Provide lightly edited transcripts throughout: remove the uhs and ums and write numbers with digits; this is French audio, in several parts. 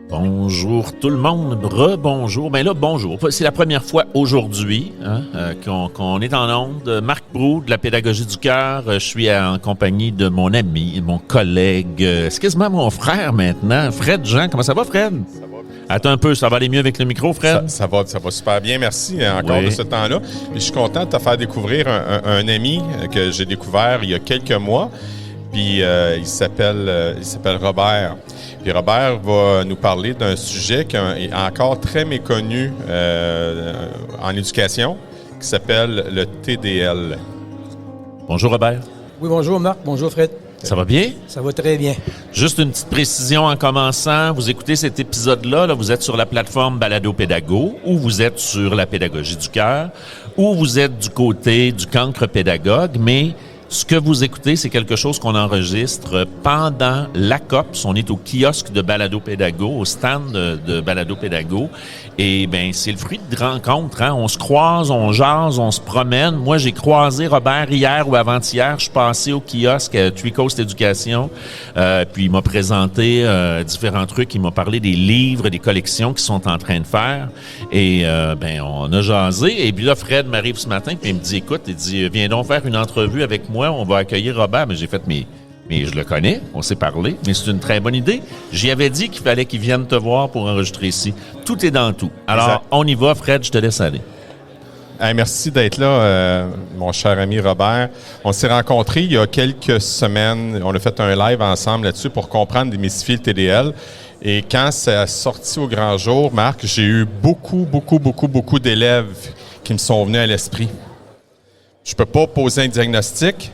Bonjour tout le monde, rebonjour. Ben là, bonjour. C'est la première fois aujourd'hui qu'on est en onde. Marc Brou de la Pédagogie du Cœur. Je suis en compagnie de mon ami, mon collègue, excuse-moi, mon frère maintenant, Fred Jean. Comment ça va, Fred? Ça va. Attends un peu, ça va aller mieux avec le micro, Fred? Ça va super bien, merci encore de ce temps-là. Puis je suis content de te faire découvrir un ami que j'ai découvert il y a quelques mois. Puis il s'appelle Robert. Puis Robert va nous parler d'un sujet qui est encore très méconnu en éducation, qui s'appelle le TDL. Bonjour, Robert. Oui, bonjour Marc, bonjour Fred. Ça va bien? Ça va très bien. Juste une petite précision en commençant. Vous écoutez cet épisode-là, vous êtes sur la plateforme Balado Pédago, ou vous êtes sur la Pédagogie du Cœur, ou vous êtes du côté du cancre pédagogue, mais ce que vous écoutez, c'est quelque chose qu'on enregistre pendant l'ACOPS. On est au kiosque de Balado Pédago, au stand de Balado Pédago. Et bien, c'est le fruit de rencontres. Hein? On se croise, on jase, on se promène. Moi, j'ai croisé Robert hier ou avant-hier. Je suis passé au kiosque à Three Coast Éducation. Puis il m'a présenté différents trucs. Il m'a parlé des livres, des collections qu'ils sont en train de faire. Et ben, on a jasé. Et puis là, Fred m'arrive ce matin puis il me dit, écoute, il dit, viens donc faire une entrevue avec moi. On va accueillir Robert. Mais j'ai fait, mais je le connais, on s'est parlé, mais c'est une très bonne idée. J'y avais dit qu'il fallait qu'il vienne te voir pour enregistrer ici. Tout est dans tout. Alors, exact. On y va, Fred, je te laisse aller. Hey, merci d'être là, mon cher ami Robert. On s'est rencontrés il y a quelques semaines. On a fait un live ensemble là-dessus pour comprendre, démystifier le TDL. Et quand ça a sorti au grand jour, Marc, j'ai eu beaucoup d'élèves qui me sont venus à l'esprit. Je peux pas poser un diagnostic,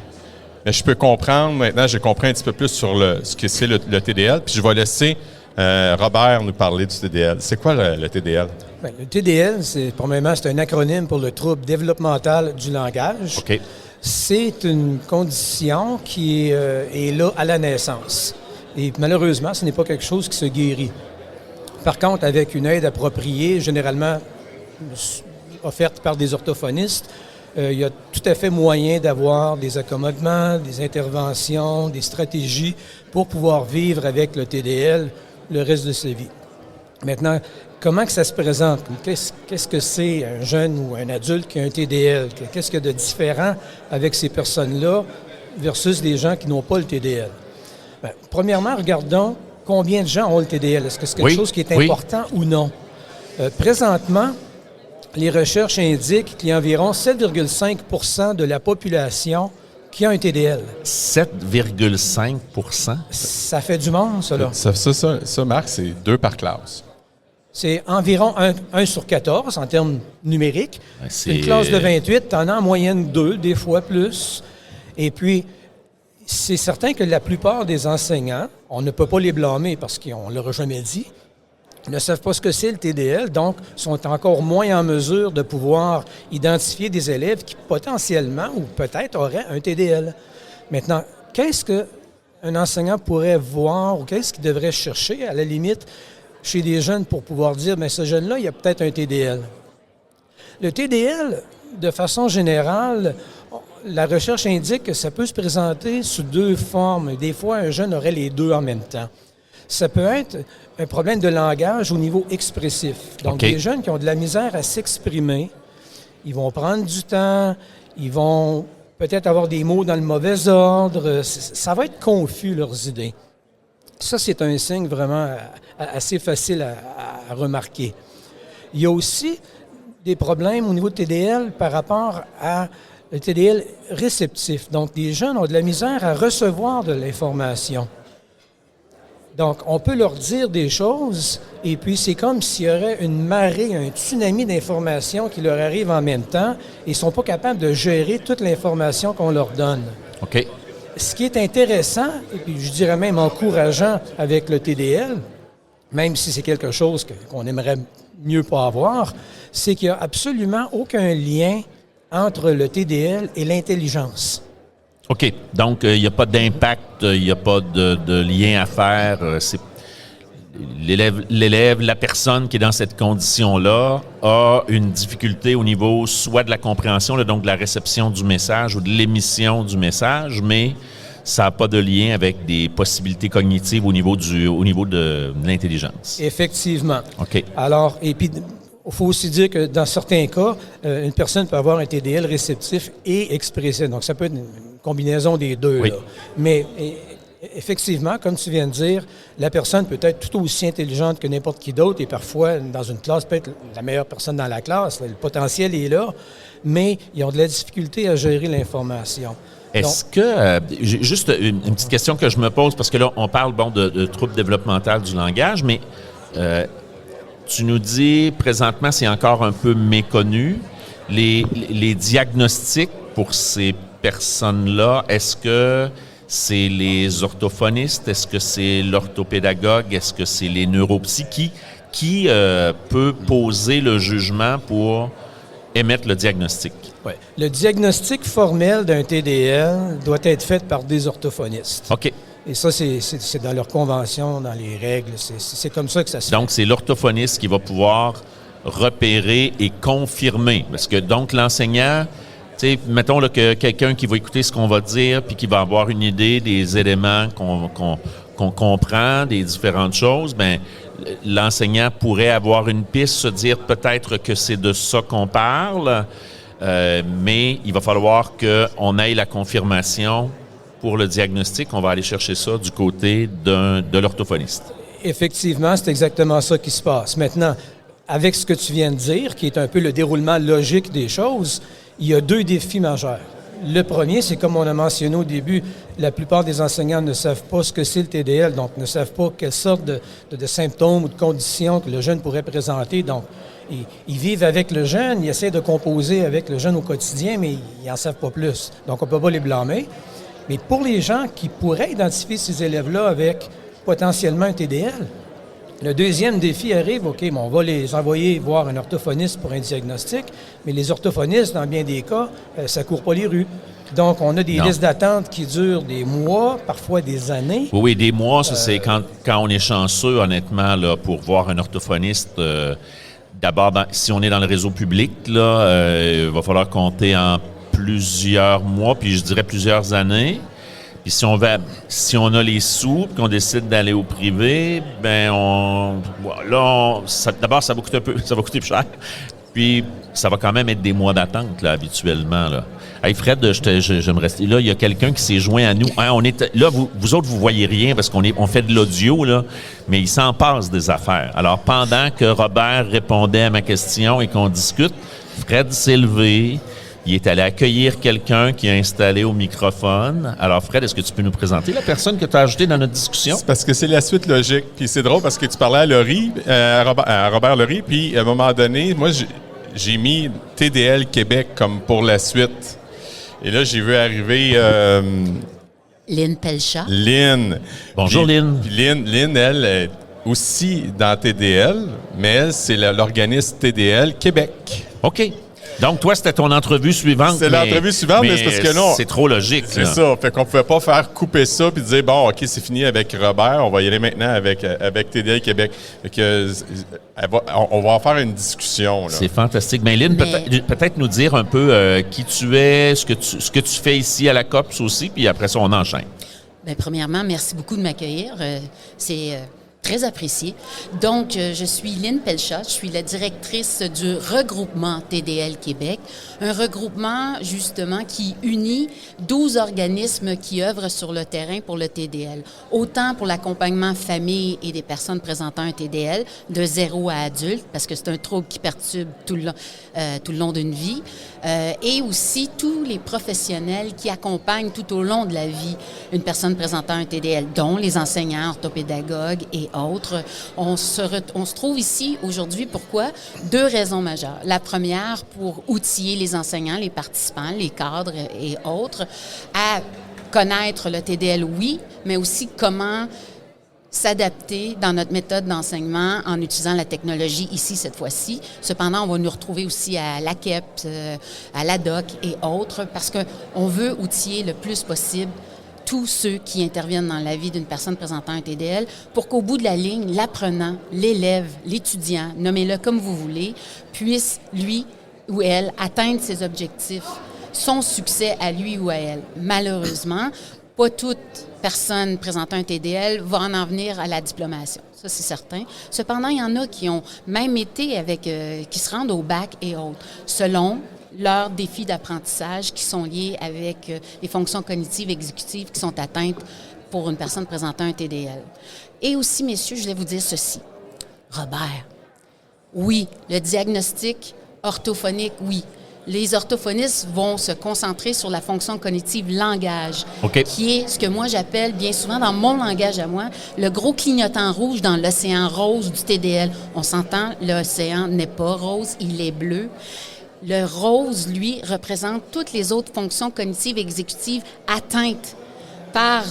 mais je peux comprendre, maintenant j'ai compris un petit peu plus sur ce que c'est le TDL, puis je vais laisser Robert nous parler du TDL. C'est quoi le TDL? Bien, le TDL, premièrement, c'est un acronyme pour le trouble développemental du langage. OK. C'est une condition qui est là à la naissance. Et malheureusement, ce n'est pas quelque chose qui se guérit. Par contre, avec une aide appropriée, généralement offerte par des orthophonistes, il y a tout à fait moyen d'avoir des accommodements, des interventions, des stratégies pour pouvoir vivre avec le TDL le reste de sa vie. Maintenant, comment que ça se présente? Qu'est-ce que c'est un jeune ou un adulte qui a un TDL? Qu'est-ce qu'il y a de différent avec ces personnes-là versus des gens qui n'ont pas le TDL? Bien, premièrement, regardons combien de gens ont le TDL. Est-ce que c'est quelque chose qui est important ou non? Présentement, les recherches indiquent qu'il y a environ 7,5 % de la population qui a un TDL. 7,5 % Ça fait du monde, ça, là. Ça, Marc, c'est 2 par classe. C'est environ 1 sur 14 en termes numériques. C'est une classe de 28, t'en as en moyenne 2, des fois plus. Et puis, c'est certain que la plupart des enseignants, on ne peut pas les blâmer parce qu'on ne leur a jamais dit, ne savent pas ce que c'est le TDL, donc sont encore moins en mesure de pouvoir identifier des élèves qui potentiellement ou peut-être auraient un TDL. Maintenant, qu'est-ce qu'un enseignant pourrait voir ou qu'est-ce qu'il devrait chercher, à la limite, chez des jeunes pour pouvoir dire, bien, ce jeune-là, il a peut-être un TDL. Le TDL, de façon générale, la recherche indique que ça peut se présenter sous 2 formes. Des fois, un jeune aurait les 2 en même temps. Ça peut être un problème de langage au niveau expressif. Donc, des jeunes qui ont de la misère à s'exprimer, ils vont prendre du temps, ils vont peut-être avoir des mots dans le mauvais ordre. Ça va être confus, leurs idées. Ça, c'est un signe vraiment assez facile à remarquer. Il y a aussi des problèmes au niveau de TDL par rapport à le TDL réceptif. Donc, des jeunes ont de la misère à recevoir de l'information. Donc, on peut leur dire des choses, et puis c'est comme s'il y aurait une marée, un tsunami d'informations qui leur arrive en même temps, et ils ne sont pas capables de gérer toute l'information qu'on leur donne. OK. Ce qui est intéressant, et puis je dirais même encourageant avec le TDL, même si c'est quelque chose qu'on aimerait mieux pas avoir, c'est qu'il n'y a absolument aucun lien entre le TDL et l'intelligence. OK. Donc, il n'y a pas d'impact, il n'y a pas de lien à faire. C'est l'élève, la personne qui est dans cette condition-là a une difficulté au niveau soit de la compréhension, donc de la réception du message ou de l'émission du message, mais ça n'a pas de lien avec des possibilités cognitives au niveau de l'intelligence. Effectivement. OK. Alors, et puis, il faut aussi dire que dans certains cas, une personne peut avoir un TDL réceptif et expressif. Donc, ça peut être une combinaison des deux. Oui. Là. Mais effectivement, comme tu viens de dire, la personne peut être tout aussi intelligente que n'importe qui d'autre et parfois, dans une classe, peut être la meilleure personne dans la classe. Le potentiel est là, mais ils ont de la difficulté à gérer l'information. Est-ce que, juste une petite question que je me pose, parce que là, on parle de troubles développementaux du langage, mais tu nous dis, présentement, c'est encore un peu méconnu. Les diagnostics pour ces personnes-là, est-ce que c'est les orthophonistes? Est-ce que c'est l'orthopédagogue? Est-ce que c'est les neuropsy? Qui peut poser le jugement pour émettre le diagnostic? Ouais. Le diagnostic formel d'un TDL doit être fait par des orthophonistes. OK. Et ça, c'est dans leur convention, dans les règles. C'est comme ça que ça se fait. Donc, c'est l'orthophoniste qui va pouvoir repérer et confirmer. Parce que, donc, l'enseignant, tu sais, mettons là, que quelqu'un qui va écouter ce qu'on va dire puis qui va avoir une idée des éléments qu'on comprend, des différentes choses, bien, l'enseignant pourrait avoir une piste, se dire peut-être que c'est de ça qu'on parle, mais il va falloir qu'on ait la confirmation pour le diagnostic. On va aller chercher ça du côté de l'orthophoniste. Effectivement, c'est exactement ça qui se passe. Maintenant, avec ce que tu viens de dire, qui est un peu le déroulement logique des choses, il y a 2 défis majeurs. Le premier, c'est comme on a mentionné au début, la plupart des enseignants ne savent pas ce que c'est le TDL, donc ne savent pas quelle sorte de symptômes ou de conditions que le jeune pourrait présenter. Donc, ils vivent avec le jeune, ils essaient de composer avec le jeune au quotidien, mais ils n'en savent pas plus. Donc, on ne peut pas les blâmer. Mais pour les gens qui pourraient identifier ces élèves-là avec potentiellement un TDL, le deuxième défi arrive, OK, on va les envoyer voir un orthophoniste pour un diagnostic, mais les orthophonistes, dans bien des cas, ça ne court pas les rues. Donc, on a des listes d'attente qui durent des mois, parfois des années. Oui, des mois, ça c'est quand on est chanceux, honnêtement, là, pour voir un orthophoniste. D'abord, si on est dans le réseau public, là, il va falloir compter en plusieurs mois, puis je dirais plusieurs années. Puis si on a les sous, puis qu'on décide d'aller au privé, d'abord ça va coûter plus cher. Puis ça va quand même être des mois d'attente là habituellement là. Hey Fred, je me reste là. Il y a quelqu'un qui s'est joint à nous. Hein, on est là, vous autres vous voyez rien parce on fait de l'audio là, mais il s'en passe des affaires. Alors pendant que Robert répondait à ma question et qu'on discute, Fred s'est levé. Il est allé accueillir quelqu'un qui a installé au microphone. Alors, Fred, est-ce que tu peux nous présenter la personne que tu as ajoutée dans notre discussion? C'est parce que c'est la suite logique. Puis c'est drôle parce que tu parlais à Laurie, à Robert Laurie, puis à un moment donné, moi, j'ai mis TDL Québec comme pour la suite. Et là, j'ai vu arriver... Lynn Pelchat. Lynn. Bonjour, Lynn. Puis Lynn, elle, est aussi dans TDL, mais elle, c'est l'organisme TDL Québec. OK. Donc, toi, c'était ton entrevue suivante. C'est l'entrevue suivante, mais c'est parce que non. C'est trop logique. C'est ça. Fait qu'on pouvait pas faire couper ça puis dire, bon, OK, c'est fini avec Robert, on va y aller maintenant avec TDL Québec. Fait que, on va en faire une discussion. Là. C'est fantastique. Mais Lynn, peut-être nous dire un peu qui tu es, ce que tu fais ici à la COPS aussi, puis après ça, on enchaîne. Bien, premièrement, merci beaucoup de m'accueillir. C'est très apprécié. Donc, je suis Lynn Pelchat, je suis la directrice du regroupement TDL Québec, un regroupement justement qui unit 12 organismes qui œuvrent sur le terrain pour le TDL, autant pour l'accompagnement famille et des personnes présentant un TDL de 0 à adulte, parce que c'est un trouble qui perturbe tout le long d'une vie, et aussi tous les professionnels qui accompagnent tout au long de la vie une personne présentant un TDL, dont les enseignants, orthopédagogues et autres. On se trouve ici aujourd'hui, pourquoi? 2 raisons majeures. La première, pour outiller les enseignants, les participants, les cadres et autres, à connaître le TDL, oui, mais aussi comment s'adapter dans notre méthode d'enseignement en utilisant la technologie ici, cette fois-ci. Cependant, on va nous retrouver aussi à l'AQEP, à l'ADOC et autres, parce qu'on veut outiller le plus possible tous ceux qui interviennent dans la vie d'une personne présentant un TDL pour qu'au bout de la ligne, l'apprenant, l'élève, l'étudiant, nommez-le comme vous voulez, puisse, lui ou elle, atteindre ses objectifs, son succès à lui ou à elle. Malheureusement, pas toute personne présentant un TDL va en venir à la diplomation. Ça, c'est certain. Cependant, il y en a qui ont même été qui se rendent au bac et autres, selon leurs défis d'apprentissage qui sont liés avec les fonctions cognitives exécutives qui sont atteintes pour une personne présentant un TDL. Et aussi, messieurs, je voulais vous dire ceci. Robert, oui, le diagnostic orthophonique, oui. Les orthophonistes vont se concentrer sur la fonction cognitive langage, qui est ce que moi j'appelle bien souvent dans mon langage à moi, le gros clignotant rouge dans l'océan rose du TDL. On s'entend, l'océan n'est pas rose, il est bleu. Le rose, lui, représente toutes les autres fonctions cognitives exécutives atteintes par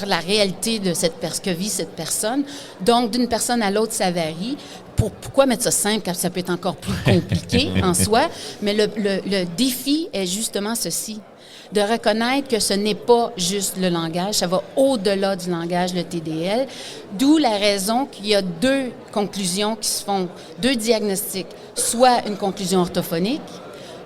la réalité de ce que vit cette personne. Donc, d'une personne à l'autre, ça varie. Pourquoi mettre ça simple quand ça peut être encore plus compliqué en soi? Mais le défi est justement ceci, de reconnaître que ce n'est pas juste le langage, ça va au-delà du langage, le TDL, d'où la raison qu'il y a deux conclusions qui se font, deux diagnostics, soit une conclusion orthophonique,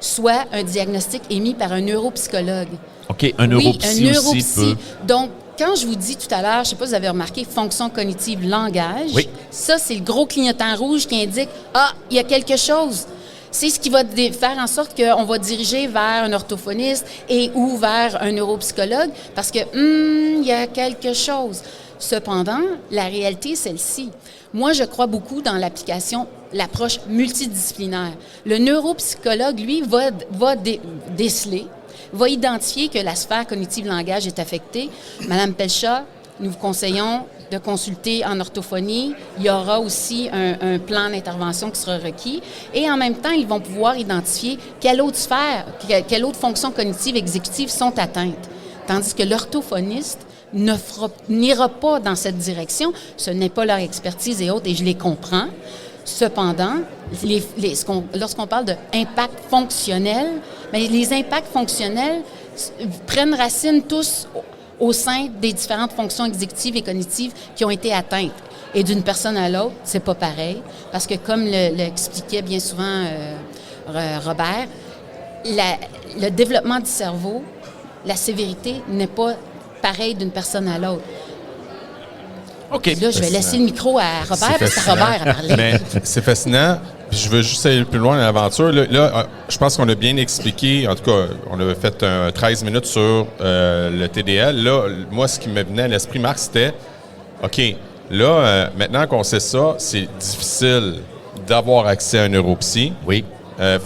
soit un diagnostic émis par un neuropsychologue. OK, un neuropsy, oui, un neuropsy aussi peut... Donc, quand je vous dis tout à l'heure, je ne sais pas si vous avez remarqué, fonction cognitive langage, ça, c'est le gros clignotant rouge qui indique « Ah, il y a quelque chose ». C'est ce qui va faire en sorte qu'on va diriger vers un orthophoniste et ou vers un neuropsychologue parce que il y a quelque chose. Cependant, la réalité est celle-ci. Moi, je crois beaucoup dans l'approche multidisciplinaire. Le neuropsychologue, lui, va déceler, va identifier que la sphère cognitive langage est affectée. Madame Pelchat, nous vous conseillons de consulter en orthophonie. Il y aura aussi un plan d'intervention qui sera requis. Et en même temps, ils vont pouvoir identifier quelle autre sphère, quelle autre fonction cognitive exécutive sont atteintes. Tandis que l'orthophoniste n'ira pas dans cette direction. Ce n'est pas leur expertise et autres, et je les comprends. Cependant, lorsqu'on parle d'impact fonctionnel, bien, les impacts fonctionnels prennent racine tous au sein des différentes fonctions exécutives et cognitives qui ont été atteintes. Et d'une personne à l'autre, c'est pas pareil, parce que comme l'expliquait bien souvent Robert, le développement du cerveau, la sévérité n'est pas pareil d'une personne à l'autre. OK. Là, je vais laisser le micro à Robert, parce que c'est Robert à parler. Mais c'est fascinant. Puis je veux juste aller plus loin dans l'aventure. Là, je pense qu'on a bien expliqué, en tout cas, on avait fait 13 minutes sur le TDL. Là, moi, ce qui me venait à l'esprit, Marc, c'était, OK, là, maintenant qu'on sait ça, c'est difficile d'avoir accès à un neuropsy. Oui.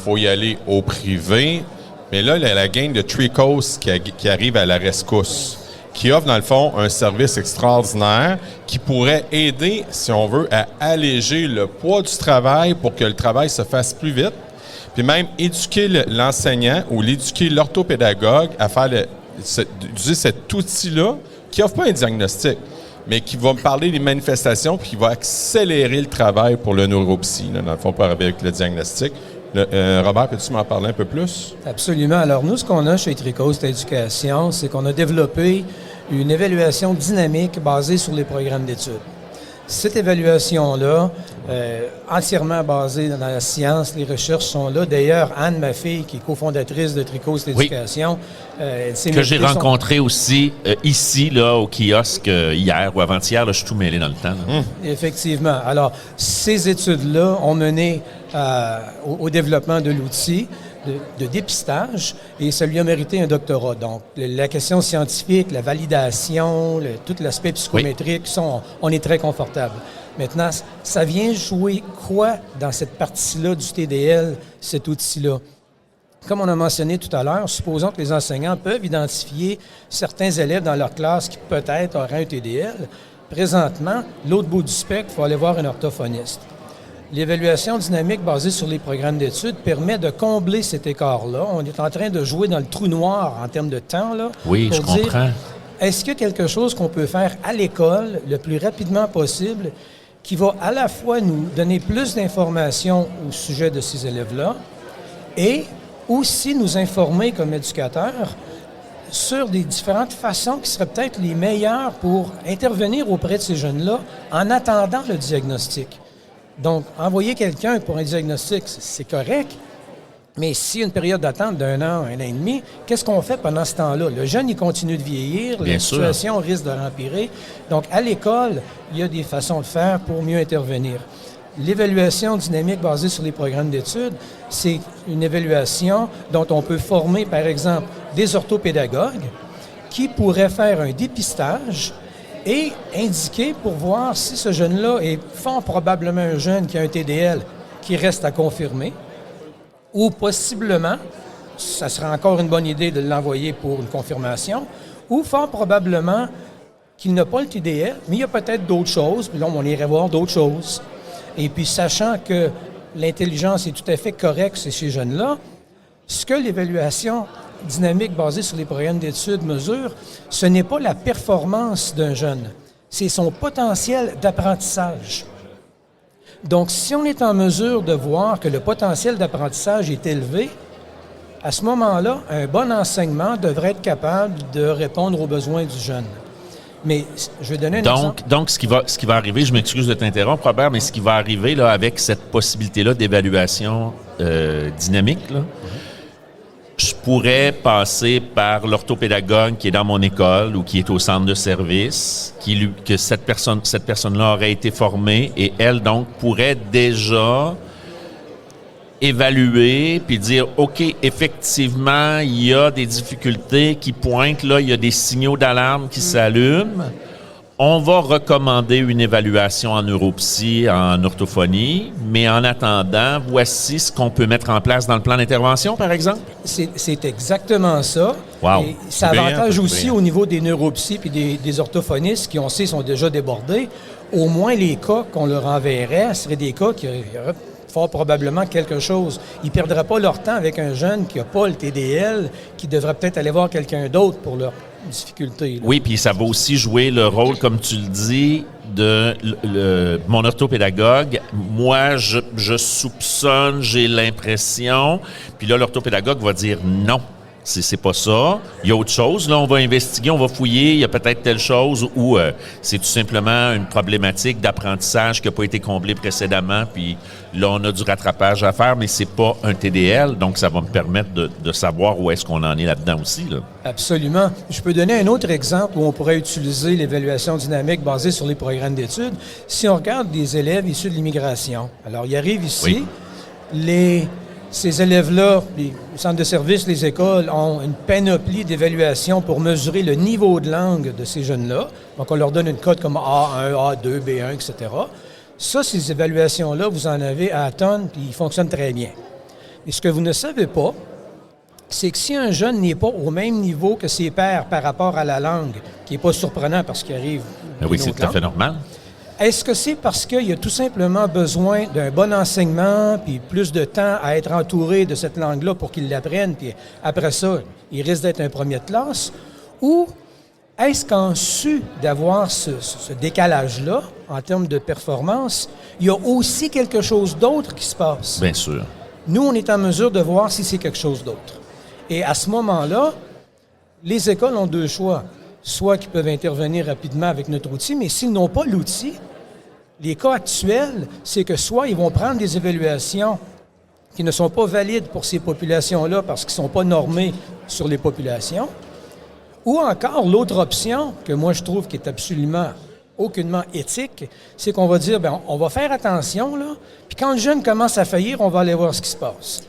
Faut y aller au privé. Mais là, la gang de Three Coast qui arrive à la rescousse, qui offre, dans le fond, un service extraordinaire qui pourrait aider, si on veut, à alléger le poids du travail pour que le travail se fasse plus vite, puis même éduquer l'enseignant ou l'éduquer l'orthopédagogue à faire d'utiliser cet outil-là qui n'offre pas un diagnostic, mais qui va me parler des manifestations puis qui va accélérer le travail pour le neuropsy, là, dans le fond, pour arriver avec le diagnostic. Robert, peux-tu m'en parler un peu plus? Absolument. Alors, nous, ce qu'on a chez Three Coast Éducation, c'est qu'on a développé une évaluation dynamique basée sur les programmes d'études. Cette évaluation-là, entièrement basée dans la science, les recherches sont là. D'ailleurs, Anne, ma fille, qui est cofondatrice de Three Coast Éducation, que j'ai rencontré aussi ici, là, au kiosque, hier ou avant-hier. Là, je suis tout mêlé dans le temps. Effectivement. Alors, ces études-là ont mené au développement de l'outil de dépistage et ça lui a mérité un doctorat. Donc, la question scientifique, la validation, tout l'aspect psychométrique, on est très confortable. Maintenant, ça vient jouer quoi dans cette partie-là du TDL, cet outil-là? Comme on a mentionné tout à l'heure, supposons que les enseignants peuvent identifier certains élèves dans leur classe qui peut-être auraient un TDL. Présentement, l'autre bout du spectre, il faut aller voir un orthophoniste. L'évaluation dynamique basée sur les programmes d'études permet de combler cet écart-là. On est en train de jouer dans le trou noir en termes de temps, là. Oui, je comprends. Est-ce qu'il y a quelque chose qu'on peut faire à l'école le plus rapidement possible qui va à la fois nous donner plus d'informations au sujet de ces élèves-là et aussi nous informer comme éducateurs sur des différentes façons qui seraient peut-être les meilleures pour intervenir auprès de ces jeunes-là en attendant le diagnostic? Donc, envoyer quelqu'un pour un diagnostic, c'est correct, Mais s'il y a une période d'attente d'1 an, 1 an et demi, qu'est-ce qu'on fait pendant ce temps-là? Le jeune, il continue de vieillir, Bien la sûr. situation risque de rempirer. Donc, à l'école, il y a des façons de faire pour mieux intervenir. L'évaluation dynamique basée sur les programmes d'études, c'est une évaluation dont on peut former, par exemple, des orthopédagogues qui pourraient faire un dépistage et indiquer pour voir si ce jeune-là est fort probablement un jeune qui a un TDL qui reste à confirmer, ou possiblement, ça serait encore une bonne idée de l'envoyer pour une confirmation, ou fort probablement qu'il n'a pas le TDL, mais il y a peut-être d'autres choses, puis là, on irait voir d'autres choses. Et puis, sachant que l'intelligence est tout à fait correcte chez ces jeunes-là, ce que l'évaluation dynamique basée sur les programmes d'études mesure, ce n'est pas la performance d'un jeune, c'est son potentiel d'apprentissage. Donc, si on est en mesure de voir que le potentiel d'apprentissage est élevé, à ce moment-là, un bon enseignement devrait être capable de répondre aux besoins du jeune. Mais je vais donner un exemple. Donc, ce qui va arriver, je m'excuse de t'interrompre, Robert, mais ce qui va arriver là, avec cette possibilité-là d'évaluation dynamique, là, je pourrais passer par l'orthopédagogue qui est dans mon école ou qui est au centre de service, que cette personne-là aurait été formée et elle, donc, pourrait déjà évaluer puis dire, OK, effectivement, il y a des difficultés qui pointent, là, il y a des signaux d'alarme qui s'allument. On va recommander une évaluation en neuropsy, en orthophonie, mais en attendant, voici ce qu'on peut mettre en place dans le plan d'intervention, par exemple? C'est exactement ça. Wow. Et ça avantage aussi au niveau des neuropsies puis des orthophonistes qui, on sait, sont déjà débordés. Au moins, les cas qu'on leur enverrait seraient des cas qui auraient fort probablement quelque chose. Ils ne perdraient pas leur temps avec un jeune qui n'a pas le TDL, qui devrait peut-être aller voir quelqu'un d'autre pour leur difficulté. Là. Oui, puis ça va aussi jouer le rôle, comme tu le dis, de mon orthopédagogue. Moi, je soupçonne, j'ai l'impression, puis là, l'orthopédagogue va dire non. C'est pas ça. Il y a autre chose. Là, on va investiguer, on va fouiller. Il y a peut-être telle chose ou c'est tout simplement une problématique d'apprentissage qui n'a pas été comblée précédemment. Puis là, on a du rattrapage à faire, mais c'est pas un TDL. Donc, ça va me permettre de savoir où est-ce qu'on en est là-dedans aussi. Là. Absolument. Je peux donner un autre exemple où on pourrait utiliser l'évaluation dynamique basée sur les programmes d'études. Si on regarde des élèves issus de l'immigration, alors ils arrivent ici, ces élèves-là, les centres de services, les écoles, ont une panoplie d'évaluations pour mesurer le niveau de langue de ces jeunes-là. Donc, on leur donne une cote comme A1, A2, B1, etc. Ça, ces évaluations-là, vous en avez à tonnes, puis ils fonctionnent très bien. Et ce que vous ne savez pas, c'est que si un jeune n'est pas au même niveau que ses pairs par rapport à la langue, qui n'est pas surprenant parce qu'il arrive... Oui, c'est tout à fait normal. Est-ce que c'est parce qu'il y a tout simplement besoin d'un bon enseignement puis plus de temps à être entouré de cette langue-là pour qu'il l'apprenne, puis après ça, il risque d'être un premier de classe? Ou est-ce qu'en su d'avoir ce décalage-là, en termes de performance, il y a aussi quelque chose d'autre qui se passe? Bien sûr. Nous, on est en mesure de voir si c'est quelque chose d'autre. Et à ce moment-là, les écoles ont deux choix. Soit qu'ils peuvent intervenir rapidement avec notre outil, mais s'ils n'ont pas l'outil, les cas actuels, c'est que soit ils vont prendre des évaluations qui ne sont pas valides pour ces populations-là parce qu'ils ne sont pas normés sur les populations, ou encore l'autre option, que moi je trouve qui est absolument aucunement éthique, c'est qu'on va dire, bien, on va faire attention, là, puis quand le jeune commence à faillir, on va aller voir ce qui se passe.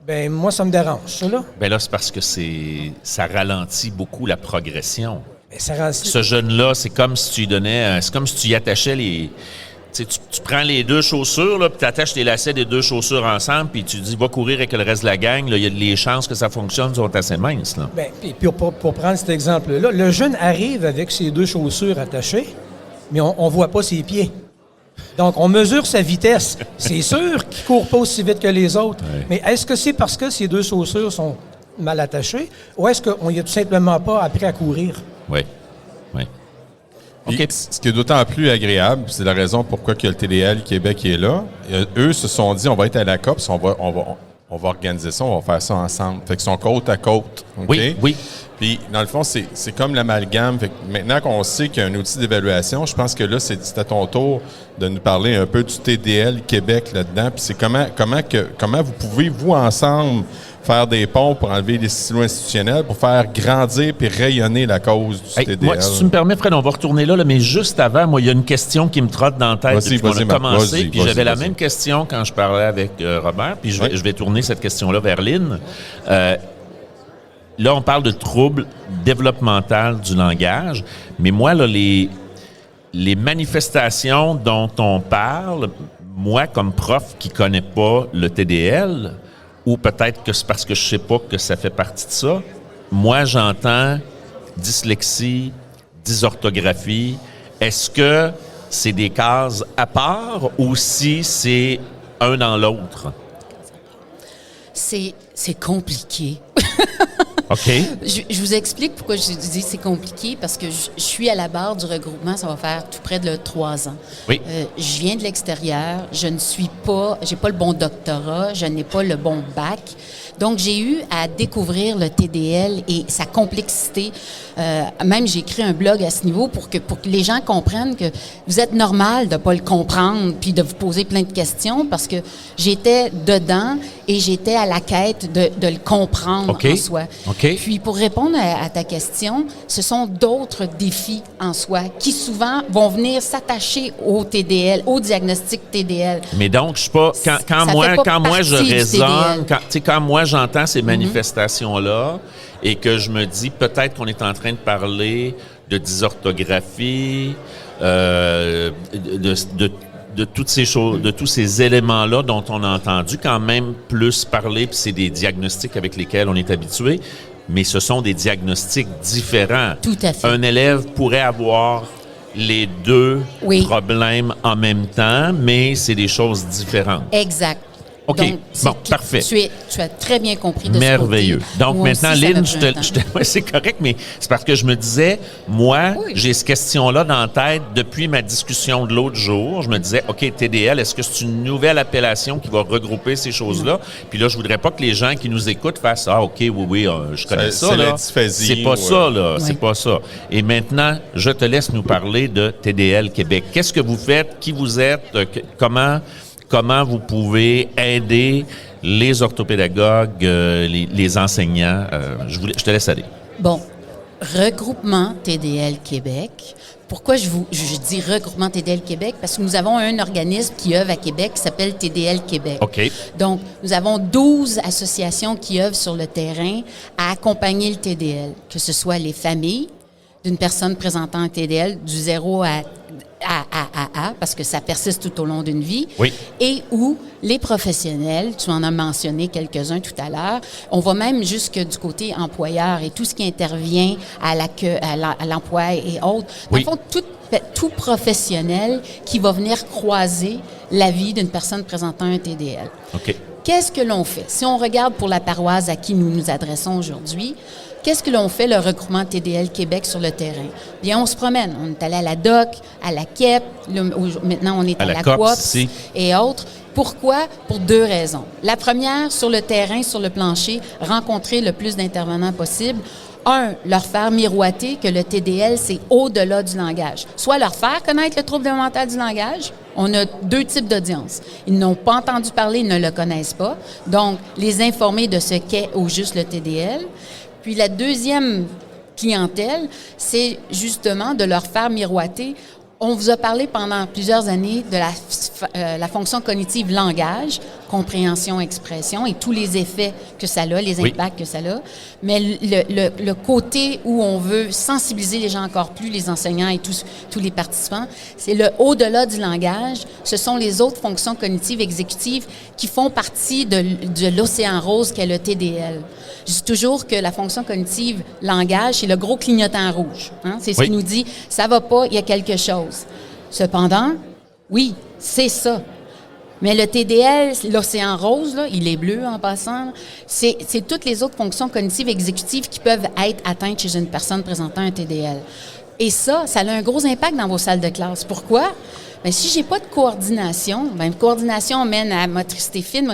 Bien, moi, ça me dérange, ça, là. Bien là, c'est parce que ça ralentit beaucoup la progression. Bien, ça rend... Ce jeune-là, c'est comme si tu lui donnais... C'est comme si tu y attachais les... Tu prends les deux chaussures, là, puis tu attaches les lacets des deux chaussures ensemble, puis tu dis, va courir avec le reste de la gang. Là, les chances que ça fonctionne sont assez minces. Là. Bien, puis pour prendre cet exemple-là, le jeune arrive avec ses deux chaussures attachées, mais on ne voit pas ses pieds. Donc, on mesure sa vitesse. C'est sûr qu'il ne court pas aussi vite que les autres. Ouais. Mais est-ce que c'est parce que ces deux chaussures sont mal attachées ou est-ce qu'on n'y a tout simplement pas appris à courir? Oui. Oui. Puis, ce qui est d'autant plus agréable, c'est la raison pourquoi que le TDL Québec est là. Eux se sont dit, on va être à la COPS, on va organiser ça, on va faire ça ensemble. Fait qu'ils sont côte à côte. Okay? Oui. Puis, dans le fond, c'est comme l'amalgame. Fait que maintenant qu'on sait qu'il y a un outil d'évaluation, je pense que là, c'est à ton tour de nous parler un peu du TDL Québec là-dedans. Puis c'est comment vous pouvez, vous, ensemble, faire des ponts pour enlever les silos institutionnels, pour faire grandir puis rayonner la cause du TDL. Moi, si tu me permets, Fred, on va retourner là, mais juste avant, moi, il y a une question qui me trotte dans la tête depuis qu'on a commencé. Puis j'avais la même question quand je parlais avec Robert, puis je vais tourner cette question-là vers Lynn. Là, on parle de troubles développementaux du langage, mais moi, là, les manifestations dont on parle, moi, comme prof qui connais pas le TDL, ou peut-être que c'est parce que je sais pas que ça fait partie de ça, moi, j'entends dyslexie, dysorthographie. Est-ce que c'est des cases à part ou si c'est un dans l'autre? C'est compliqué. OK. Je vous explique pourquoi je dis c'est compliqué, parce que je suis à la barre du regroupement, ça va faire tout près de 3 ans. Oui. Je viens de l'extérieur, j'ai pas le bon doctorat, je n'ai pas le bon bac. Donc, j'ai eu à découvrir le TDL et sa complexité. Même, j'ai écrit un blog à ce niveau pour que les gens comprennent que vous êtes normal de pas le comprendre puis de vous poser plein de questions, parce que j'étais dedans et j'étais à la quête de le comprendre en soi. OK. Puis, pour répondre à ta question, ce sont d'autres défis en soi qui souvent vont venir s'attacher au TDL, au diagnostic TDL. Mais donc, je suis pas quand moi je raisonne, quand moi j'entends ces manifestations-là et que je me dis peut-être qu'on est en train de parler de dysorthographie, de toutes ces choses, de tous ces éléments-là dont on a entendu quand même plus parler, puis c'est des diagnostics avec lesquels on est habitué, mais ce sont des diagnostics différents. Tout à fait. Un élève pourrait avoir les deux problèmes en même temps, mais c'est des choses différentes. Exact. OK. Donc, parfait. Tu as très bien compris de Merveilleux. ce côté. Donc, moi maintenant, aussi, Lynn, c'est correct, mais c'est parce que je me disais, moi, j'ai cette question-là dans la tête depuis ma discussion de l'autre jour. Je me disais, OK, TDL, est-ce que c'est une nouvelle appellation qui va regrouper ces choses-là? Puis là, je voudrais pas que les gens qui nous écoutent fassent, OK, je connais ça, là. C'est pas ça, là. Oui. C'est pas ça. Et maintenant, je te laisse nous parler de TDL Québec. Qu'est-ce que vous faites? Qui vous êtes? Comment vous pouvez aider les orthopédagogues, les enseignants? Je te laisse aller. Bon, regroupement TDL Québec. Pourquoi je dis regroupement TDL Québec? Parce que nous avons un organisme qui œuvre à Québec qui s'appelle TDL Québec. OK. Donc, nous avons 12 associations qui œuvrent sur le terrain à accompagner le TDL, que ce soit les familles d'une personne présentant un TDL du 0 à parce que ça persiste tout au long d'une vie, et ou les professionnels, tu en as mentionné quelques-uns tout à l'heure, on va même jusque du côté employeur et tout ce qui intervient à l'emploi et autres. Dans le fond, tout professionnel qui va venir croiser la vie d'une personne présentant un TDL. OK. Qu'est-ce que l'on fait? Si on regarde pour la paroisse à qui nous nous adressons aujourd'hui, qu'est-ce que l'on fait, le regroupement TDL Québec sur le terrain? Bien, on se promène. On est allé à la DOC, à la KEP, maintenant on est à la COPS et autres. Pourquoi? Pour 2 raisons. La première, sur le terrain, sur le plancher, rencontrer le plus d'intervenants possible. 1, leur faire miroiter que le TDL, c'est au-delà du langage. Soit leur faire connaître le trouble développemental du langage. On a 2 types d'audience. Ils n'ont pas entendu parler, ils ne le connaissent pas. Donc, les informer de ce qu'est au juste le TDL. Puis la deuxième clientèle, c'est justement de leur faire miroiter. On vous a parlé pendant plusieurs années de la fonction cognitive langage, compréhension, expression et tous les effets que ça a, les impacts que ça a. Mais le côté où on veut sensibiliser les gens encore plus, les enseignants et tous les participants, c'est le au-delà du langage. Ce sont les autres fonctions cognitives exécutives qui font partie de l'océan rose qu'est le TDL. Je dis toujours que la fonction cognitive langage, c'est le gros clignotant rouge. Hein? C'est ce qui nous dit, ça va pas, il y a quelque chose. Cependant, oui, c'est ça. Mais le TDL, l'océan rose, là, il est bleu en passant, c'est toutes les autres fonctions cognitives exécutives qui peuvent être atteintes chez une personne présentant un TDL. Et ça a un gros impact dans vos salles de classe. Pourquoi? Bien, si j'ai pas de coordination, bien, coordination mène à motricité fine.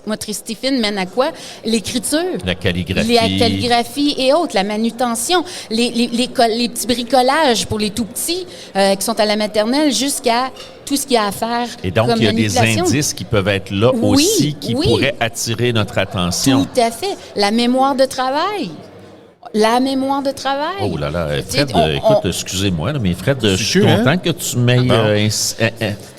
Motricité fine mène à quoi? L'écriture. La calligraphie. La calligraphie et autres, la manutention, les petits bricolages pour les tout-petits qui sont à la maternelle jusqu'à tout ce qu'il y a à faire. Et donc, il y a des indices qui peuvent être là aussi, qui pourraient attirer notre attention. Tout à fait. La mémoire de travail. La mémoire de travail. Oh là là, Fred, écoute, excusez-moi, mais Fred, je suis content que tu m'aies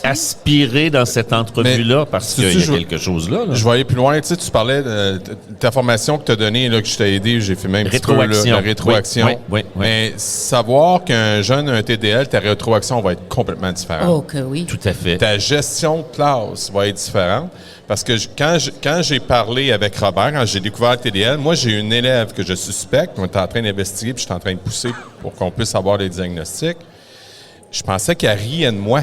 aspiré dans cette entrevue-là parce qu'il y a quelque chose là. Je vais aller plus loin. Tu parlais de ta formation que tu as donnée, là, que je t'ai aidé, j'ai fait même un petit peu la rétroaction. Oui. Mais savoir qu'un jeune a un TDL, ta rétroaction va être complètement différente. Oh que oui. Tout à fait. Ta gestion de classe va être différente. Parce que quand j'ai parlé avec Robert, quand j'ai découvert le TDL, moi, j'ai une élève que je suspecte, on est en train d'investiguer, puis je suis en train de pousser pour qu'on puisse avoir les diagnostics. Je pensais qu'elle riait de moi.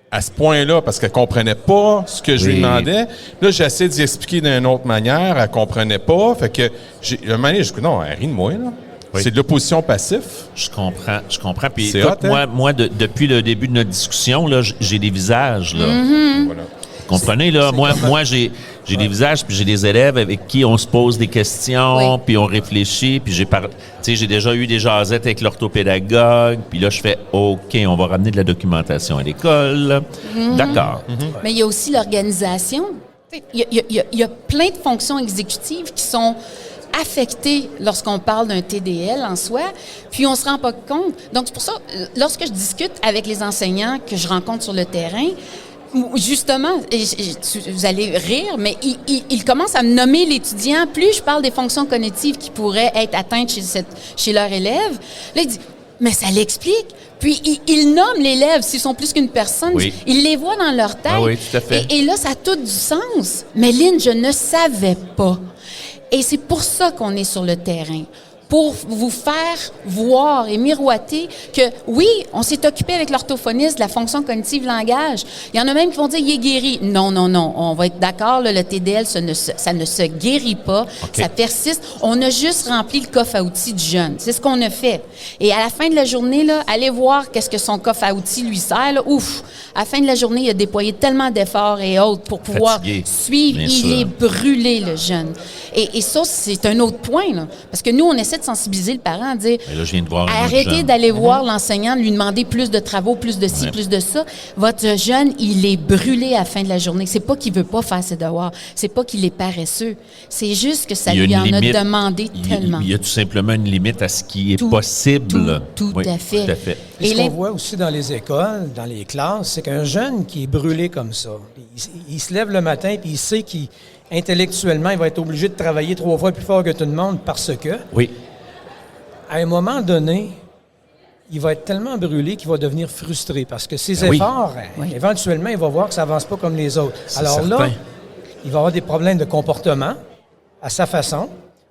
À ce point-là, parce qu'elle ne comprenait pas ce que je lui demandais. Là, j'ai essayé d'y expliquer d'une autre manière, elle ne comprenait pas. Fait que, un moment donné, je dis, non, elle rit de moi, là. Oui. C'est de l'opposition passif. Je comprends. Puis c'est écoute, moi depuis le début de notre discussion, là, j'ai des visages, là. Mm-hmm. Voilà. Vous comprenez, là? Moi, j'ai des visages, puis j'ai des élèves avec qui on se pose des questions, puis on réfléchit, puis j'ai déjà eu des jasettes avec l'orthopédagogue, puis là, je fais OK, on va ramener de la documentation à l'école. Mm-hmm. D'accord. Mm-hmm. Mais il y a aussi l'organisation. Il y a plein de fonctions exécutives qui sont affectées lorsqu'on parle d'un TDL en soi, puis on se rend pas compte. Donc, c'est pour ça, lorsque je discute avec les enseignants que je rencontre sur le terrain, justement, vous allez rire, mais ils commencent à me nommer l'étudiant. Plus je parle des fonctions cognitives qui pourraient être atteintes chez leur élève, là, ils disent « mais ça l'explique ». Puis ils nomment l'élève, s'ils sont plus qu'une personne, ils les voient dans leur tête. Ah oui, tout à fait. Et là, ça a tout du sens. Mais Lynn, je ne savais pas. Et c'est pour ça qu'on est sur le terrain. Pour vous faire voir et miroiter que, oui, on s'est occupé avec l'orthophoniste de la fonction cognitive langage. Il y en a même qui vont dire « il est guéri ». Non, on va être d'accord, là, le TDL, ça ne se guérit pas, ça persiste. On a juste rempli le coffre à outils du jeune. C'est ce qu'on a fait. Et à la fin de la journée, là, allez voir qu'est-ce que son coffre à outils lui sert. Là. Ouf! À la fin de la journée, il a déployé tellement d'efforts et autres pour pouvoir suivre. Il est brûlé, le jeune. Et ça, c'est un autre point, là. Parce que nous, on essaie de sensibiliser le parent, à dire là, je viens de voir arrêtez d'aller voir l'enseignant, de lui demander plus de travaux, plus de ci, plus de ça. Votre jeune, il est brûlé à la fin de la journée. C'est pas qu'il veut pas faire ses devoirs, c'est pas qu'il est paresseux. C'est juste que ça lui en a demandé tellement. Il y a tout simplement une limite à ce qui est possible. Tout à fait. Tout à fait. Et ce qu'on voit aussi dans les écoles, dans les classes, c'est qu'un jeune qui est brûlé comme ça, il se lève le matin et il sait qu'intellectuellement, il va être obligé de travailler 3 fois plus fort que tout le monde parce que, à un moment donné, il va être tellement brûlé qu'il va devenir frustré parce que ses efforts, éventuellement, il va voir que ça avance pas comme les autres. Alors certain. Là, il va avoir des problèmes de comportement à sa façon.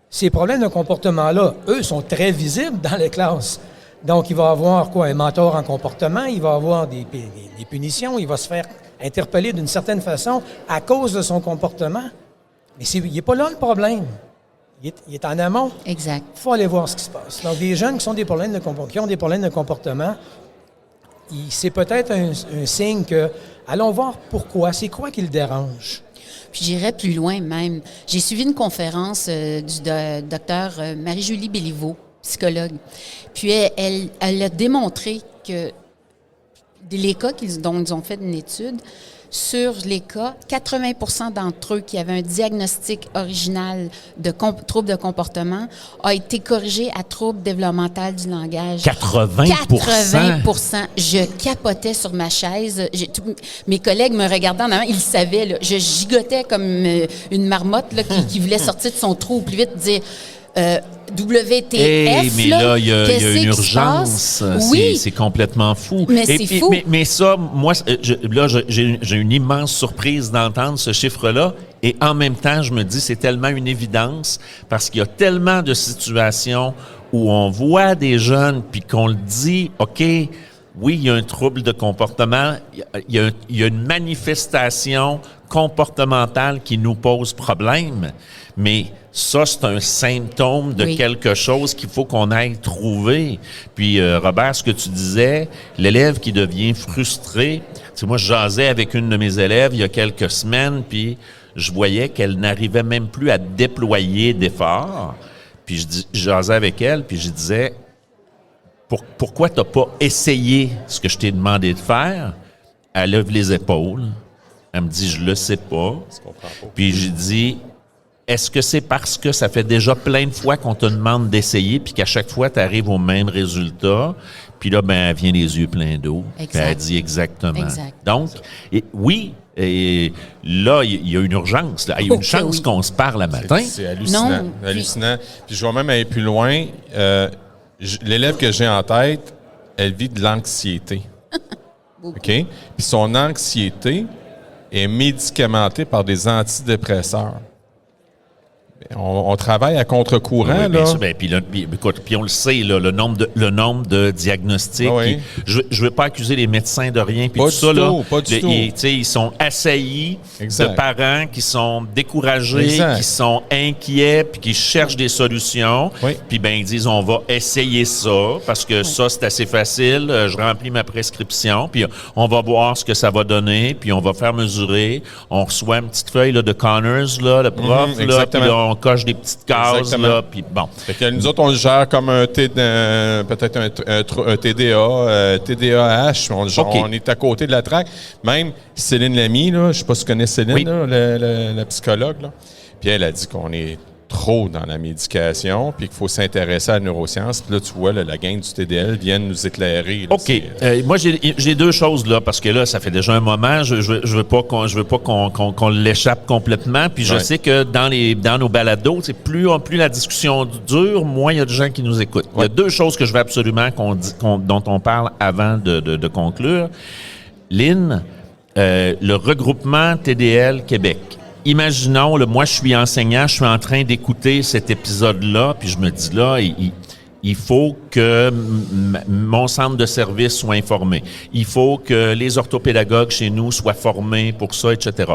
Ces problèmes de comportement-là, eux, sont très visibles dans les classes. Donc, il va avoir un mentor en comportement, il va avoir des punitions, il va se faire interpeller d'une certaine façon à cause de son comportement. Mais il n'est pas là le problème. Il est en amont. Exact. Il faut aller voir ce qui se passe. Donc, des jeunes qui ont des problèmes de comportement, c'est peut-être un signe que, allons voir pourquoi, c'est quoi qui le dérange. Puis j'irais plus loin même. J'ai suivi une conférence du docteur Marie-Julie Béliveau, psychologue. Puis elle a démontré que les cas dont ils ont fait une étude, sur les cas, 80% d'entre eux qui avaient un diagnostic original de trouble de comportement a été corrigé à trouble développemental du langage. 80%? 80%. Je capotais sur ma chaise. Mes collègues me regardaient en avant, ils le savaient. Là. Je gigotais comme une marmotte là, qui voulait sortir de son trou au plus vite, dire... WTF, mais là, il y a une urgence. C'est complètement fou. Mais c'est fou. Mais ça, moi, j'ai une immense surprise d'entendre ce chiffre-là. Et en même temps, je me dis, c'est tellement une évidence parce qu'il y a tellement de situations où on voit des jeunes puis qu'on le dit, OK, oui, il y a un trouble de comportement, il y a une manifestation comportementale qui nous pose problème, mais ça, c'est un symptôme de quelque chose qu'il faut qu'on aille trouver. Puis, Robert, ce que tu disais, l'élève qui devient frustré, moi, je jasais avec une de mes élèves il y a quelques semaines, puis je voyais qu'elle n'arrivait même plus à déployer d'efforts. Puis je jasais avec elle, puis je disais, pourquoi tu n'as pas essayé ce que je t'ai demandé de faire? Elle lève les épaules. Elle me dit, je le sais pas. Puis j'ai dit, est-ce que c'est parce que ça fait déjà plein de fois qu'on te demande d'essayer, puis qu'à chaque fois, tu arrives au même résultat? Puis là, elle vient les yeux pleins d'eau. Puis elle dit exactement. Exact. Donc, oui, et là, il y a une urgence. Là. Il y a une chance qu'on se parle à matin. C'est hallucinant. Non, hallucinant. Puis je vais même aller plus loin. L'élève que j'ai en tête, elle vit de l'anxiété. OK? Puis son anxiété est médicamentée par des antidépresseurs. On travaille à contre-courant, oui, là. Puis on le sait, là, le nombre de diagnostics. Oui. Je veux pas accuser les médecins de rien. Puis pas tout ça, là, pas du tout. Ils sont assaillis de parents qui sont découragés, qui sont inquiets, puis qui cherchent des solutions. Oui. Puis ils disent, on va essayer ça, parce que ça, c'est assez facile. Je remplis ma prescription, puis on va voir ce que ça va donner, puis on va faire mesurer. On reçoit une petite feuille là, de Connors, là, le prof, là, puis là, on coche des petites cases, là, puis bon. Fait que nous autres, on le gère comme peut-être un TDA, TDAH. On est à côté de la traque. Même Céline Lamy, là, je ne sais pas si tu connais Céline, là, la psychologue, là. Puis elle a dit qu'on est trop dans la médication, puis qu'il faut s'intéresser à la neuroscience. Puis là, tu vois, la gang du TDL vient nous éclairer. Là, OK. Moi, j'ai deux choses, là, parce que là, ça fait déjà un moment. Je veux pas qu'on l'échappe complètement. Puis je sais que dans nos balados, plus la discussion dure, moins il y a de gens qui nous écoutent. Il y a deux choses que je veux absolument dont on parle avant de conclure. Lynn, le regroupement TDL Québec. Imaginons, moi, je suis enseignant, je suis en train d'écouter cet épisode-là, puis je me dis là, il faut que mon centre de service soit informé. Il faut que les orthopédagogues chez nous soient formés pour ça, etc.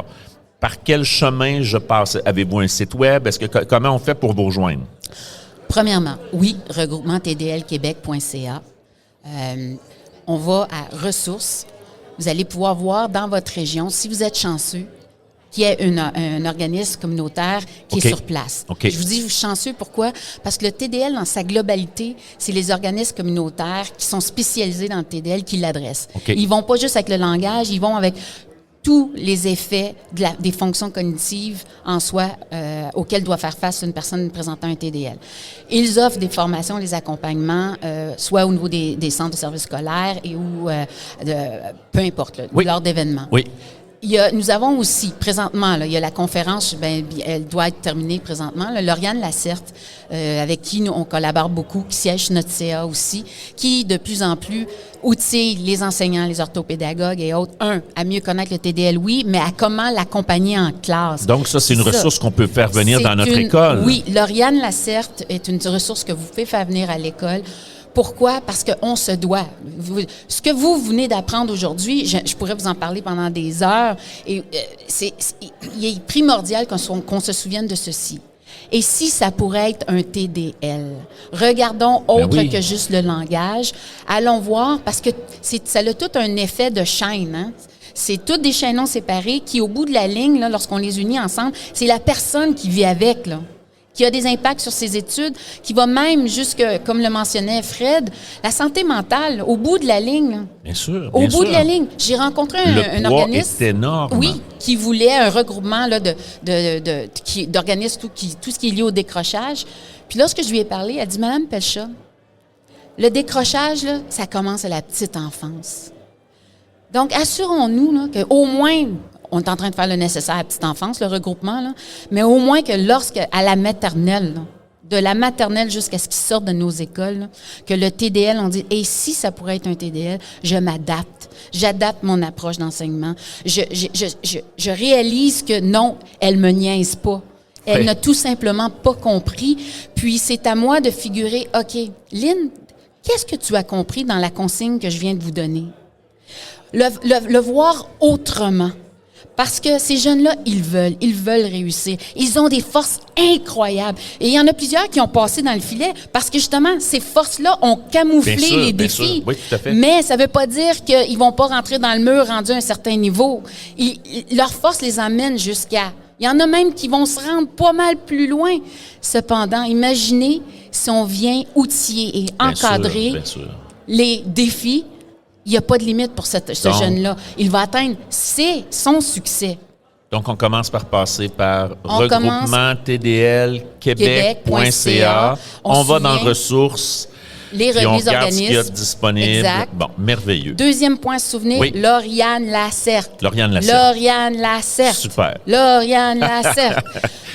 Par quel chemin je passe? Avez-vous un site web? Comment on fait pour vous rejoindre? Premièrement, oui, regroupementtdlquebec.ca. On va à ressources. Vous allez pouvoir voir dans votre région, si vous êtes chanceux, qu'il y ait un organisme communautaire qui est sur place. Je vous dis, je suis chanceux, pourquoi? Parce que le TDL, dans sa globalité, c'est les organismes communautaires qui sont spécialisés dans le TDL qui l'adressent. Ils vont pas juste avec le langage, ils vont avec tous les effets des fonctions cognitives en soi auxquelles doit faire face une personne présentant un TDL. Ils offrent des formations, des accompagnements, soit au niveau des centres de services scolaires et ou peu importe, lors d'événements. Oui. Nous avons aussi, présentement, il y a la conférence, elle doit être terminée présentement, Lauriane Lacerte, avec qui on collabore beaucoup, qui siège sur notre CA aussi, qui, de plus en plus, outille les enseignants, les orthopédagogues et autres, à mieux connaître le TDL, oui, mais à comment l'accompagner en classe. Donc, ça, c'est une ressource qu'on peut faire venir dans notre école. Oui, Lauriane Lacerte est une ressource que vous pouvez faire venir à l'école. Pourquoi? Parce qu'on se doit. Ce que vous venez d'apprendre aujourd'hui, je pourrais vous en parler pendant des heures, et il est primordial qu'on se souvienne de ceci. Et si ça pourrait être un TDL? Regardons autre que juste le langage. Allons voir, parce que ça a tout un effet de chaîne, hein? C'est tous des chaînons séparés qui, au bout de la ligne, là, lorsqu'on les unit ensemble, c'est la personne qui vit avec, là, qui a des impacts sur ses études, qui va même jusque, comme le mentionnait Fred, la santé mentale, au bout de la ligne. Bien sûr. Au bout de la ligne. J'ai rencontré un organisme. C'est énorme. Oui, qui voulait un regroupement là, d'organismes, tout ce qui est lié au décrochage. Puis lorsque je lui ai parlé, elle a dit, Madame Pelchat, le décrochage, là, ça commence à la petite enfance. Donc, assurons-nous là, qu'au moins, on est en train de faire le nécessaire à la petite enfance, le regroupement, là, mais au moins que à la maternelle, là, de la maternelle jusqu'à ce qu'ils sortent de nos écoles, là, que le TDL, on dit, et si ça pourrait être un TDL, je m'adapte. J'adapte mon approche d'enseignement. Je réalise que non, elle me niaise pas. Elle n'a tout simplement pas compris. Puis c'est à moi de figurer, OK, Lynn, qu'est-ce que tu as compris dans la consigne que je viens de vous donner? Le voir autrement. Parce que ces jeunes-là, ils veulent réussir. Ils ont des forces incroyables. Et il y en a plusieurs qui ont passé dans le filet parce que justement, ces forces-là ont camouflé les défis. Oui, tout à fait. Mais ça ne veut pas dire qu'ils ne vont pas rentrer dans le mur rendu à un certain niveau. Leur force les amène jusqu'à... Il y en a même qui vont se rendre pas mal plus loin. Cependant, imaginez si on vient outiller et encadrer les défis. Il n'y a pas de limite pour ce jeune-là. Il va atteindre son succès. Donc, on commence par passer par regroupement TDL Québec.ca. On va dans ressources. Les puis on regarde organismes. ce qu'il y a de disponible. Exact. Bon, merveilleux. Deuxième point, souvenez, oui. Lauriane Lacerte. Lauriane Lacerte. Super. Lauriane Lacerte.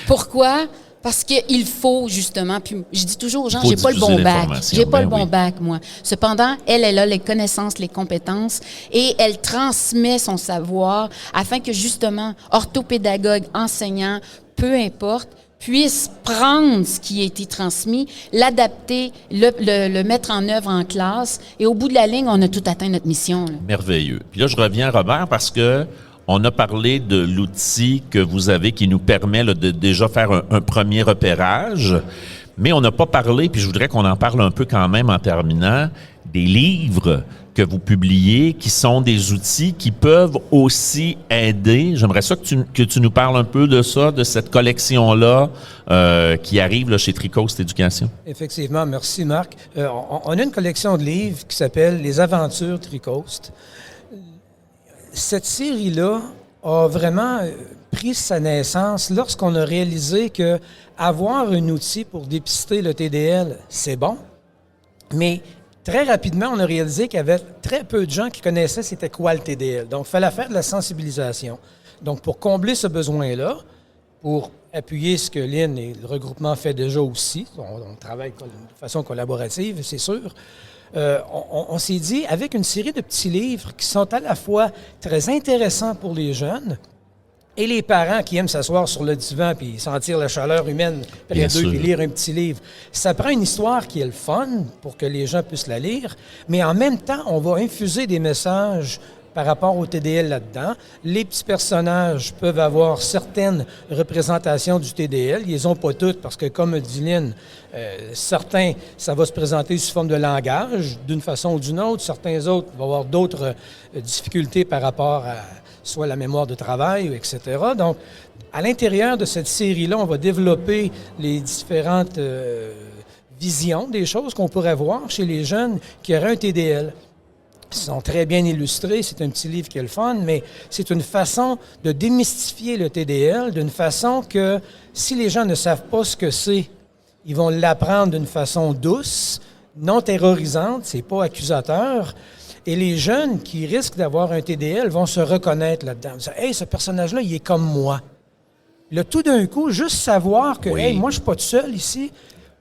Pourquoi? Parce qu'il faut, justement, puis je dis toujours aux gens, j'ai pas le bon bac. J'ai pas le bon bac, moi. Cependant, elle a les connaissances, les compétences et elle transmet son savoir afin que, justement, orthopédagogue, enseignant, peu importe, puisse prendre ce qui a été transmis, l'adapter, le mettre en œuvre en classe. Et au bout de la ligne, on a tout atteint notre mission. Là. Merveilleux. Puis là, je reviens, Robert, parce que on a parlé de l'outil que vous avez qui nous permet là, de déjà faire un premier repérage, mais on n'a pas parlé, puis je voudrais qu'on en parle un peu quand même en terminant, des livres que vous publiez, qui sont des outils qui peuvent aussi aider. J'aimerais ça que tu nous parles un peu de ça, de cette collection-là qui arrive là, chez Tricost Éducation. Effectivement, merci Marc. On a une collection de livres qui s'appelle « Les aventures Tricost ». Cette série-là a vraiment pris sa naissance lorsqu'on a réalisé que avoir un outil pour dépister le TDL, c'est bon, mais très rapidement, on a réalisé qu'il y avait très peu de gens qui connaissaient c'était quoi le TDL. Donc, il fallait faire de la sensibilisation. Donc, pour combler ce besoin-là, pour appuyer ce que Lynn et le regroupement fait déjà aussi, on travaille de façon collaborative, c'est sûr. On s'est dit, avec une série de petits livres qui sont à la fois très intéressants pour les jeunes et les parents qui aiment s'asseoir sur le divan puis sentir la chaleur humaine près d'eux puis lire un petit livre, ça prend une histoire qui est le fun pour que les gens puissent la lire, mais en même temps, on va infuser des messages par rapport au TDL là-dedans. Les petits personnages peuvent avoir certaines représentations du TDL. Ils les ont pas toutes parce que, comme dit Lynn, certains, ça va se présenter sous forme de langage d'une façon ou d'une autre. Certains autres vont avoir d'autres difficultés par rapport à soit la mémoire de travail, etc. Donc, à l'intérieur de cette série-là, on va développer les différentes visions des choses qu'on pourrait voir chez les jeunes qui auraient un TDL. Ils sont très bien illustrés, c'est un petit livre qui est le fun, mais c'est une façon de démystifier le TDL d'une façon que si les gens ne savent pas ce que c'est, ils vont l'apprendre d'une façon douce, non terrorisante, c'est pas accusateur. Et les jeunes qui risquent d'avoir un TDL vont se reconnaître là-dedans. Ils vont dire, « Hey, ce personnage-là, il est comme moi. » Là, tout d'un coup, juste savoir que, Hey, moi, je suis pas tout seul ici,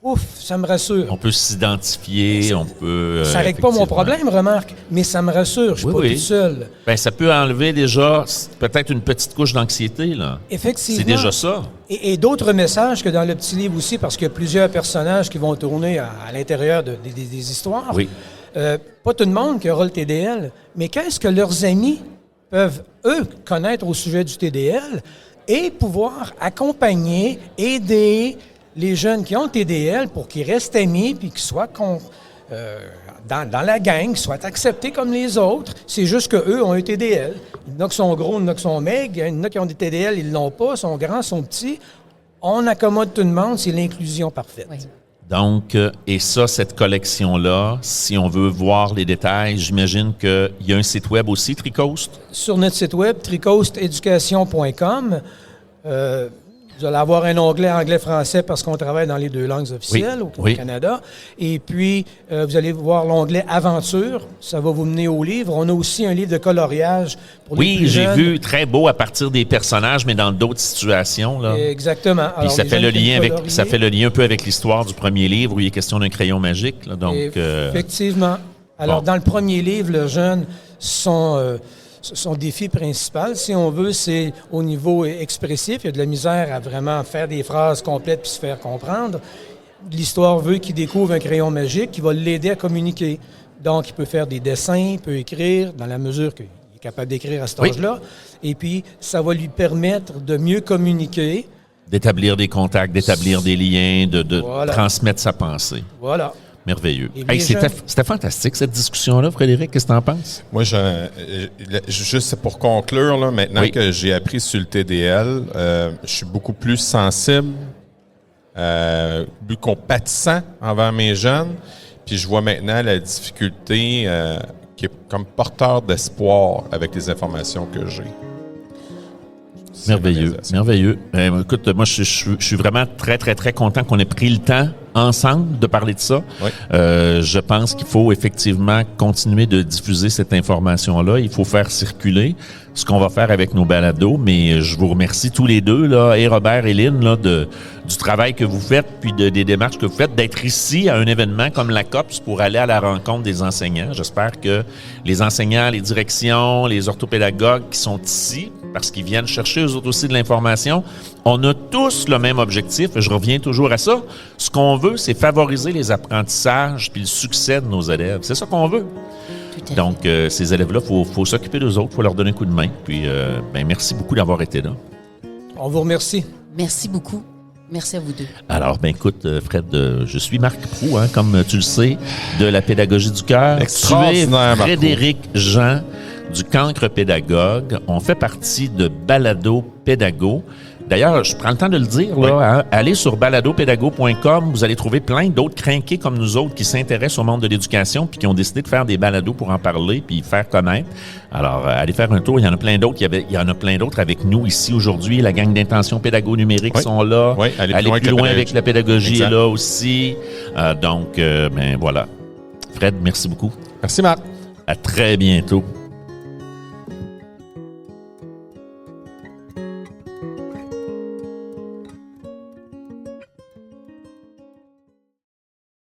ouf, ça me rassure. On peut s'identifier, on peut... ça ne règle pas mon problème, remarque, mais ça me rassure, je ne suis pas tout seul. Bien, ça peut enlever déjà peut-être une petite couche d'anxiété, là. Effectivement. C'est déjà ça. Et d'autres messages que dans le petit livre aussi, parce qu'il y a plusieurs personnages qui vont tourner à l'intérieur des histoires. Oui. Pas tout le monde qui aura le TDL, mais qu'est-ce que leurs amis peuvent, eux, connaître au sujet du TDL et pouvoir accompagner, aider les jeunes qui ont le TDL pour qu'ils restent amis puis qu'ils soient dans la gang, qu'ils soient acceptés comme les autres. C'est juste qu'eux ont un TDL. Il y en a qui sont gros, il y en a qui sont maigres, il y en a qui ont des TDL, ils ne l'ont pas, sont grands, sont petits. On accommode tout le monde, c'est l'inclusion parfaite. Oui. Donc, et ça, cette collection-là, si on veut voir les détails, j'imagine qu'il y a un site web aussi, Tricost? Sur notre site web, tricosteducation.com. Vous allez avoir un onglet anglais-français parce qu'on travaille dans les deux langues officielles au Canada. Et puis, vous allez voir l'onglet Aventure. Ça va vous mener au livre. On a aussi un livre de coloriage pour les plus jeunes. Oui, j'ai vu, très beau à partir des personnages, mais dans d'autres situations. Là. Exactement. Puis ça fait le lien un peu avec l'histoire du premier livre où il est question d'un crayon magique. Là, donc, effectivement. Alors, dans le premier livre, le jeune, son défi principal, si on veut, c'est au niveau expressif. Il y a de la misère à vraiment faire des phrases complètes puis se faire comprendre. l'histoire veut qu'il découvre un crayon magique qui va l'aider à communiquer. Donc, il peut faire des dessins, il peut écrire, dans la mesure qu'il est capable d'écrire à cet âge-là. Et puis, ça va lui permettre de mieux communiquer. D'établir des contacts, d'établir des liens, de transmettre sa pensée. Voilà. Merveilleux. Hey, c'était fantastique, cette discussion-là, Frédéric. Qu'est-ce que tu en penses? Moi, juste pour conclure, là, maintenant que j'ai appris sur le TDL, je suis beaucoup plus sensible, plus compatissant envers mes jeunes. Puis je vois maintenant la difficulté qui est comme porteur d'espoir avec les informations que j'ai. Merveilleux, merveilleux. Écoute, moi, je suis vraiment très, très, très content qu'on ait pris le temps ensemble de parler de ça. Oui. Je pense qu'il faut effectivement continuer de diffuser cette information-là. Il faut faire circuler ce qu'on va faire avec nos balados, mais je vous remercie tous les deux, là, et Robert et Lynn, là, du travail que vous faites, puis des démarches que vous faites, d'être ici à un événement comme la COPS pour aller à la rencontre des enseignants. J'espère que les enseignants, les directions, les orthopédagogues qui sont ici, parce qu'ils viennent chercher eux autres aussi de l'information, on a tous le même objectif, et je reviens toujours à ça. Ce qu'on veut, c'est favoriser les apprentissages puis le succès de nos élèves. C'est ça qu'on veut. Donc, ces élèves-là, faut s'occuper d'eux autres, il faut leur donner un coup de main. Puis, merci beaucoup d'avoir été là. On vous remercie. Merci beaucoup. Merci à vous deux. Alors, écoute, Fred, je suis Marc Proulx, comme tu le sais, de la pédagogie du cœur. Extraordinaire, Tu es Frédéric Jean du Cancre Pédagogue. On fait partie de Balado Pédago. D'ailleurs, je prends le temps de le dire, là, allez sur baladopédago.com, vous allez trouver plein d'autres crinqués comme nous autres qui s'intéressent au monde de l'éducation puis qui ont décidé de faire des balados pour en parler puis faire connaître. Alors, allez faire un tour. Il y en a plein d'autres. Il y en a plein d'autres avec nous ici aujourd'hui. La gang d'intention pédago numérique sont là. Oui, allez plus loin avec la pédagogie est là aussi. Donc, voilà. Fred, merci beaucoup. Merci, Marc. À très bientôt.